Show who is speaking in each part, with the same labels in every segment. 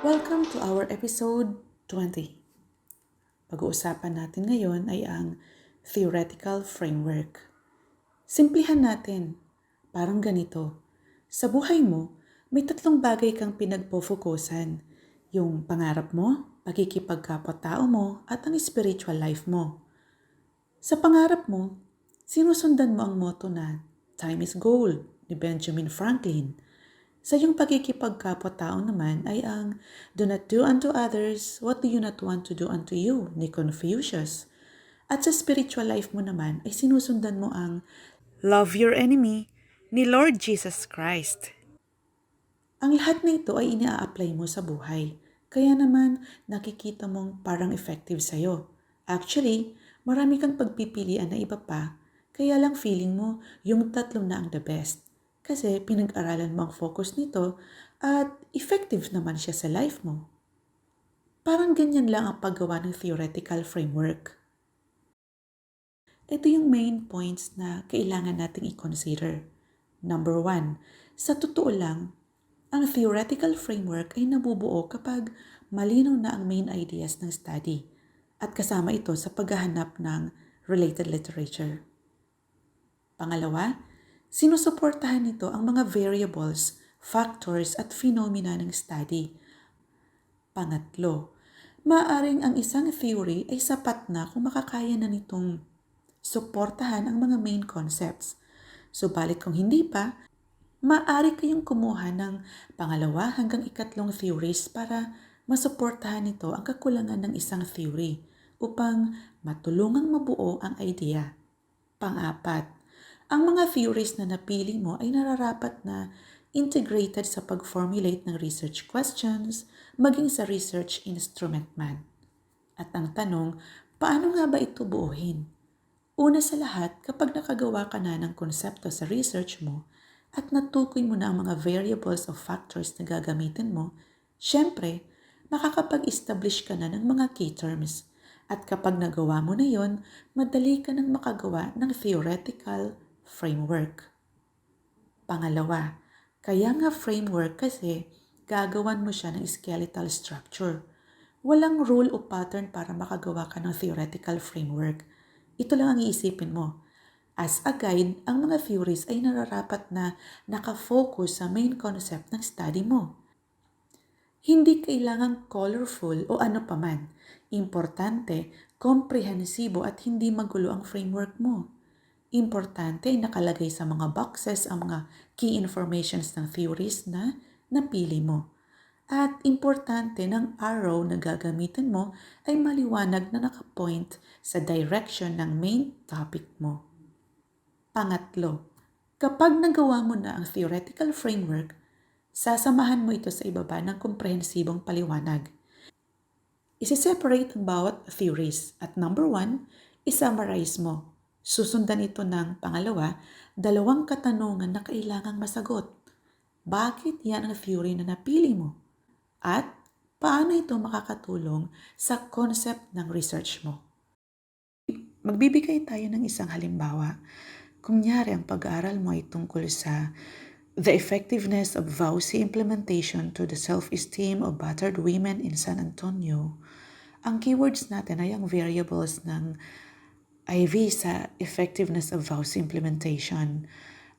Speaker 1: Welcome to our episode 20. Pag-uusapan natin ngayon ay ang theoretical framework. Simplihan natin, parang ganito. Sa buhay mo, may tatlong bagay kang pinagpo-fokusan. Yung pangarap mo, pagkikipagkapwa-tao mo, at ang spiritual life mo. Sa pangarap mo, sinusundan mo ang motto na time is gold ni Benjamin Franklin. Sa iyong pagkikipagkapwa-tao naman ay ang do not do unto others what do you not want to do unto you ni Confucius. At sa spiritual life mo naman ay sinusundan mo ang love your enemy ni Lord Jesus Christ. Ang lahat na ito ay ina-apply mo sa buhay. Kaya naman nakikita mong parang effective sa'yo. Actually, marami kang pagpipilian na iba pa, kaya lang feeling mo yung tatlong na ang the best. Kasi pinag-aralan mo ang focus nito at effective naman siya sa life mo. Parang ganyan lang ang paggawa ng theoretical framework. Ito yung main points na kailangan nating i-consider. Number 1, sa totoo lang, ang theoretical framework ay nabubuo kapag malinaw na ang main ideas ng study at kasama ito sa paghahanap ng related literature. Pangalawa, sinusuportahan nito ang mga variables, factors at phenomena ng study. Pangatlo, maaaring ang isang theory ay sapat na kung makakaya na nitong suportahan ang mga main concepts. Subalit kung hindi pa, maaari kayong kumuha ng pangalawa hanggang ikatlong theories para masuportahan nito ang kakulangan ng isang theory upang matulungang mabuo ang idea. Pang-apat, ang mga theories na napili mo ay nararapat na integrated sa pag-formulate ng research questions, maging sa research instrument man. At ang tanong, paano nga ba ito buuhin? Una sa lahat, kapag nakagawa ka na ng konsepto sa research mo at natukoy mo na ang mga variables of factors na gagamitin mo, syempre, makakapag-establish ka na ng mga key terms. At kapag nagawa mo na yon, madali ka nang makagawa ng theoretical framework. Pangalawa, kaya nga framework kasi gagawan mo siya ng skeletal structure. Walang rule o pattern para makagawa ka ng theoretical framework. Ito lang ang iisipin mo. As a guide, ang mga theories ay nararapat na nakafocus sa main concept ng study mo. Hindi kailangang colorful o ano paman. Importante, komprehensibo at hindi magulo ang framework mo. Importante ay nakalagay sa mga boxes ang mga key informations ng theories na napili mo. At importante ng arrow na gagamitin mo ay maliwanag na nakapoint sa direction ng main topic mo. Pangatlo, kapag nagawa mo na ang theoretical framework, sasamahan mo ito sa ibaba ng komprehensibong paliwanag. Isi-separate ang bawat theories at number 1, isummarize mo. Susundan ito ng pangalawa, dalawang katanungan na kailangang masagot. Bakit yan ang theory na napili mo? At paano ito makakatulong sa concept ng research mo? Magbibigay tayo ng isang halimbawa. Kunyari ang pag-aaral mo ay tungkol sa the effectiveness of VAUSI implementation to the self-esteem of battered women in San Antonio. Ang keywords natin ay ang variables ng IV sa effectiveness of VAUSI implementation.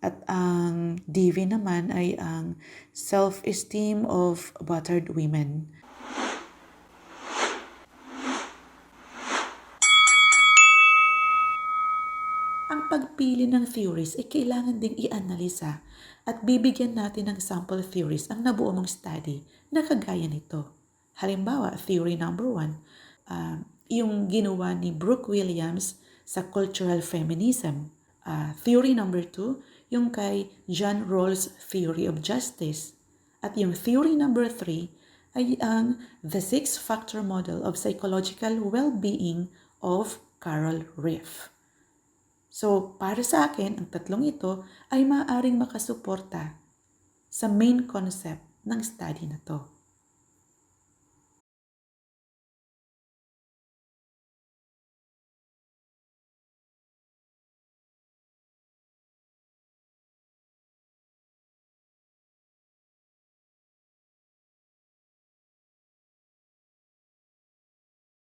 Speaker 1: At ang DV naman ay ang self-esteem of battered women. Ang pagpili ng theories ay kailangan ding i-analisa at bibigyan natin ng sample theories ang nabuo mong study na kagaya nito. Halimbawa, theory number 1, yung ginawa ni Brooke Williams sa cultural feminism. Theory number 2, yung kay John Rawls' theory of justice. At yung theory number 3 ay ang the 6-factor model of psychological well-being of Carol Riff. So, para sa akin, ang tatlong ito ay maaaring makasuporta sa main concept ng study na to.